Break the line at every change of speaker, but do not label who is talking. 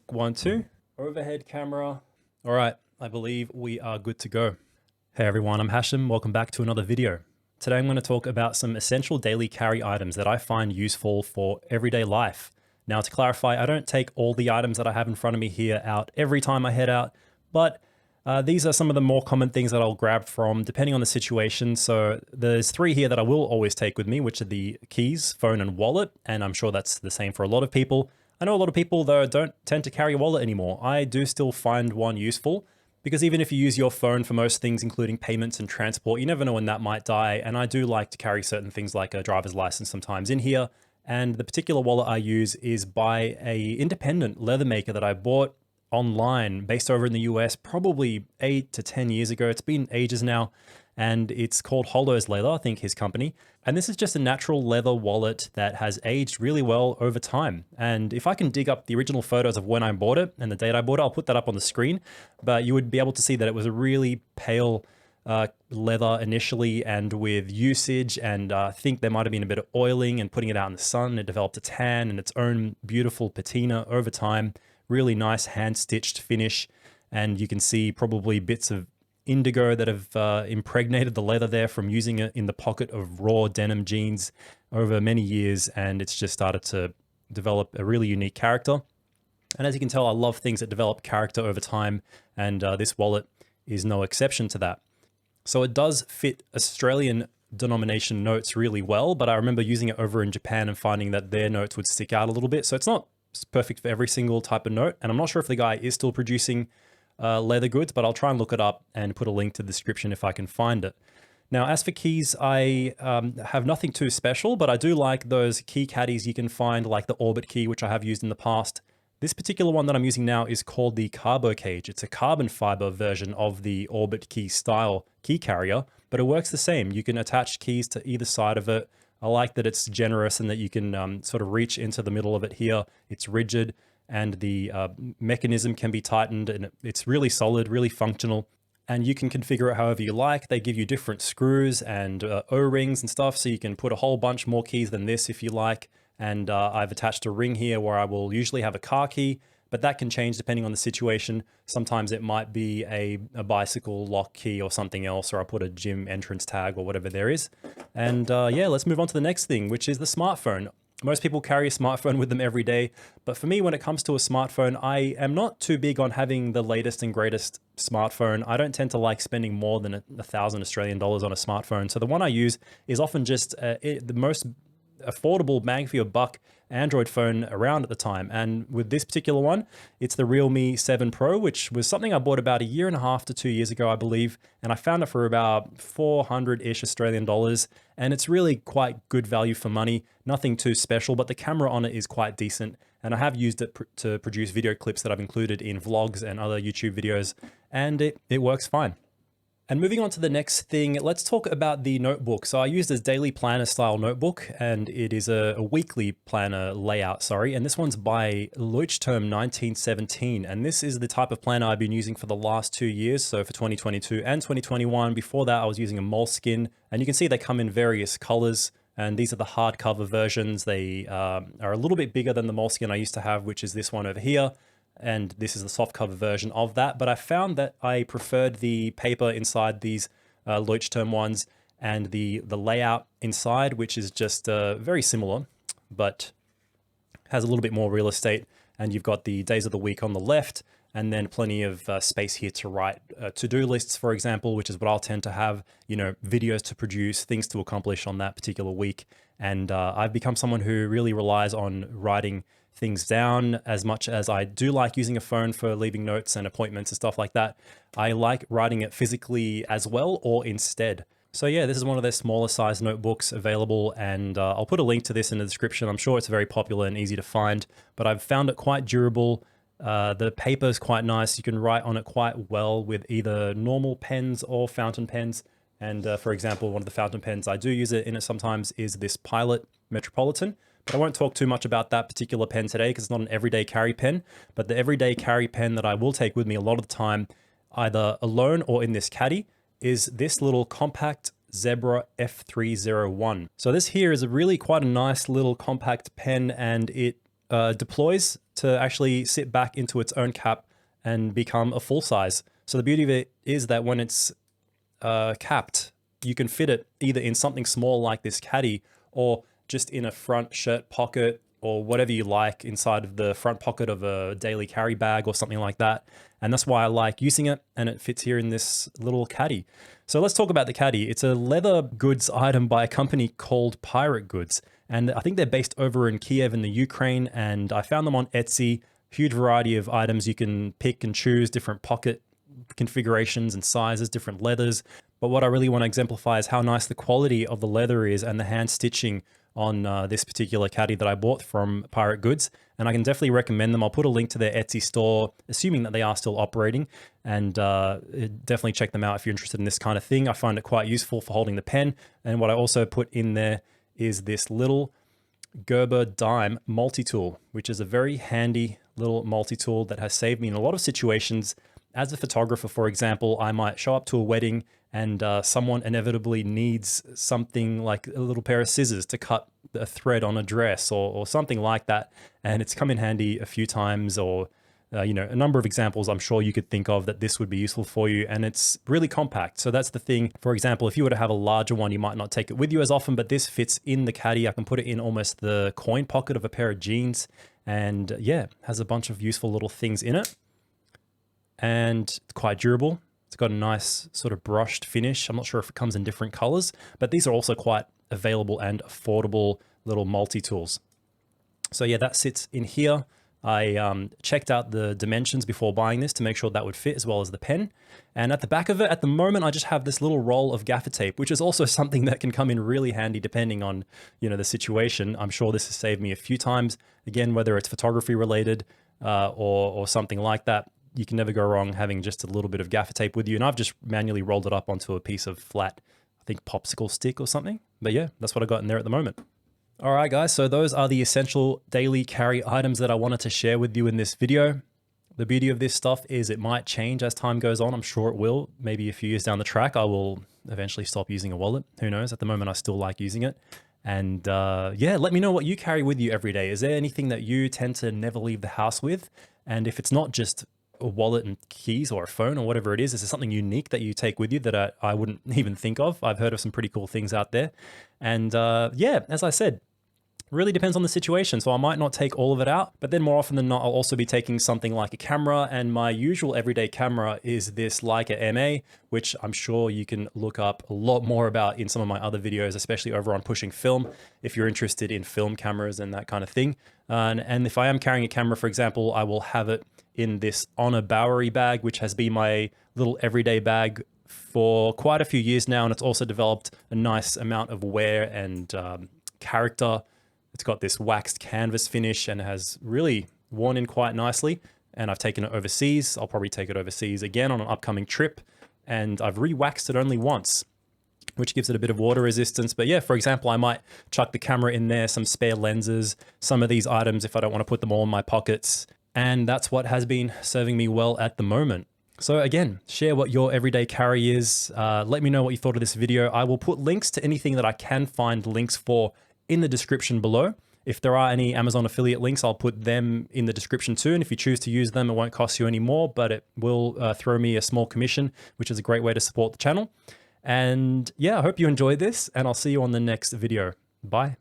1, 2. Overhead camera. All right, I believe we are good to go. Hey everyone, I'm Hashim. Welcome back to another video. Today I'm going to talk about some essential daily carry items that I find useful for everyday life. Now to clarify, I don't take all the items that I have in front of me here out every time I head out, but these are some of the more common things that I'll grab from depending on the situation. So there's 3 here that I will always take with me, which are the keys, phone, and wallet. And I'm sure that's the same for a lot of people. I know a lot of people, though, don't tend to carry a wallet anymore. I do still find one useful because even if you use your phone for most things, including payments and transport, you never know when that might die. And I do like to carry certain things like a driver's license sometimes in here. And the particular wallet I use is by a independent leather maker that I bought online based over in the US probably 8 to 10 years ago. It's been ages now, and it's called Hollow's Leather, I think his company. And this is just a natural leather wallet that has aged really well over time. And if I can dig up the original photos of when I bought it and the date I bought it, I'll put that up on the screen, but you would be able to see that it was a really pale leather initially, and with usage and I think there might have been a bit of oiling and putting it out in the sun, it developed a tan and its own beautiful patina over time. Really nice hand-stitched finish, and you can see probably bits of indigo that have impregnated the leather there from using it in the pocket of raw denim jeans over many years, and it's just started to develop a really unique character. And as you can tell, I love things that develop character over time, and this wallet is no exception to that. So it does fit Australian denomination notes really well, but I remember using it over in Japan and finding that their notes would stick out a little bit, so it's not perfect for every single type of note. And I'm not sure if the guy is still producing leather goods, but I'll try and look it up and put a link to the description if I can find it. Now, as for keys, I have nothing too special, but I do like those key caddies you can find, like the Orbit key, which I have used in the past. This particular one that I'm using now is called the Carbo Cage. It's a carbon fiber version of the Orbit key style key carrier, but it works the same. You can attach keys to either side of it. I like that it's generous and that you can sort of reach into the middle of it here. It's rigid, and the mechanism can be tightened, and it's really solid, really functional. And you can configure it however you like. They give you different screws and O-rings and stuff, so you can put a whole bunch more keys than this if you like. And I've attached a ring here where I will usually have a car key, but that can change depending on the situation. Sometimes it might be a bicycle lock key or something else, or I'll put a gym entrance tag or whatever there is. And yeah, let's move on to the next thing, which is the smartphone. Most people carry a smartphone with them every day, but for me, when it comes to a smartphone, I am not too big on having the latest and greatest smartphone. I don't tend to like spending more than 1,000 Australian dollars on a smartphone. So the one I use is often just the most affordable bang for your buck Android phone around at the time. And with this particular one, it's the Realme 7 Pro, which was something I bought about 1.5 to 2 years ago, I believe. And I found it for about 400-ish Australian dollars. And it's really quite good value for money. Nothing too special, but the camera on it is quite decent. And I have used it to produce video clips that I've included in vlogs and other YouTube videos. And it works fine. And moving on to the next thing, let's talk about the notebook. So I use this daily planner style notebook, and it is a weekly planner layout, sorry. And this one's by Leuchtturm 1917. And this is the type of planner I've been using for the last 2 years. So for 2022 and 2021, before that I was using a moleskin, and you can see they come in various colors. And these are the hardcover versions. They are a little bit bigger than the moleskin I used to have, which is this one over here. And this is the soft cover version of that. But I found that I preferred the paper inside these Leuchtturm ones, and the layout inside, which is just very similar, but has a little bit more real estate. And you've got the days of the week on the left, and then plenty of space here to write to-do lists, for example, which is what I'll tend to have, you know, videos to produce, things to accomplish on that particular week. And I've become someone who really relies on writing things down. As much as I do like using a phone for leaving notes and appointments and stuff like that, I like writing it physically as well, or instead. So yeah, this is one of their smaller size notebooks available, and I'll put a link to this in the description. I'm sure it's very popular and easy to find, but I've found it quite durable. The paper is quite nice. You can write on it quite well with either normal pens or fountain pens. And for example, one of the fountain pens I do use it in it sometimes is this Pilot Metropolitan. But I won't talk too much about that particular pen today because it's not an everyday carry pen. But the everyday carry pen that I will take with me a lot of the time, either alone or in this caddy, is this little compact Zebra F301. So this here is a really quite a nice little compact pen, and it deploys to actually sit back into its own cap and become a full size. So the beauty of it is that when it's capped, you can fit it either in something small like this caddy or just in a front shirt pocket or whatever you like inside of the front pocket of a daily carry bag or something like that. And that's why I like using it, and it fits here in this little caddy. So let's talk about the caddy. It's a leather goods item by a company called Pirate Goods. And I think they're based over in Kiev in the Ukraine, and I found them on Etsy. Huge variety of items you can pick and choose, different pocket configurations and sizes, different leathers. But what I really want to exemplify is how nice the quality of the leather is and the hand stitching on this particular caddy that I bought from Pirate Goods. And I can definitely recommend them. I'll put a link to their Etsy store, assuming that they are still operating. And definitely check them out if you're interested in this kind of thing. I find it quite useful for holding the pen. And what I also put in there is this little Gerber dime multi-tool, which is a very handy little multi-tool that has saved me in a lot of situations. As a photographer, for example, I might show up to a wedding and someone inevitably needs something like a little pair of scissors to cut a thread on a dress or something like that. And it's come in handy a few times, or you know, a number of examples I'm sure you could think of that this would be useful for you. And it's really compact. So that's the thing. For example, if you were to have a larger one, you might not take it with you as often, but this fits in the caddy. I can put it in almost the coin pocket of a pair of jeans. And yeah, has a bunch of useful little things in it. And it's quite durable. It's got a nice sort of brushed finish. I'm not sure if it comes in different colors, but these are also quite available and affordable little multi-tools. So yeah, that sits in here. I checked out the dimensions before buying this to make sure that would fit, as well as the pen. And at the back of it, at the moment, I just have this little roll of gaffer tape, which is also something that can come in really handy depending on, you know, the situation. I'm sure this has saved me a few times. Again, whether it's photography related or something like that, you can never go wrong having just a little bit of gaffer tape with you. And I've just manually rolled it up onto a piece of flat, I think, popsicle stick or something. But yeah, that's what I got in there at the moment. All right, guys, so those are the essential daily carry items that I wanted to share with you in this video. The beauty of this stuff is it might change as time goes on. I'm sure it will. Maybe a few years down the track, I will eventually stop using a wallet. Who knows? At the moment, I still like using it. And yeah, let me know what you carry with you every day. Is there anything that you tend to never leave the house with? And if it's not just a wallet and keys or a phone or whatever it is there something unique that you take with you that I wouldn't even think of? I've heard of some pretty cool things out there. And yeah, as I said, really depends on the situation. So I might not take all of it out, but then more often than not, I'll also be taking something like a camera. And my usual everyday camera is this Leica MA, which I'm sure you can look up a lot more about in some of my other videos, especially over on Pushing Film, if you're interested in film cameras and that kind of thing. And if I am carrying a camera, for example, I will have it in this Honor Bowery bag, which has been my little everyday bag for quite a few years now. And it's also developed a nice amount of wear and character. It's got this waxed canvas finish and has really worn in quite nicely. And I've taken it overseas. I'll probably take it overseas again on an upcoming trip. And I've re-waxed it only once, which gives it a bit of water resistance. But yeah, for example, I might chuck the camera in there, some spare lenses, some of these items if I don't want to put them all in my pockets. And that's what has been serving me well at the moment. So again, share what your everyday carry is. Let me know what you thought of this video. I will put links to anything that I can find links for in the description below. If there are any Amazon affiliate links, I'll put them in the description too. And if you choose to use them, it won't cost you any more, but it will throw me a small commission, which is a great way to support the channel. And yeah, I hope you enjoyed this, and I'll see you on the next video. Bye.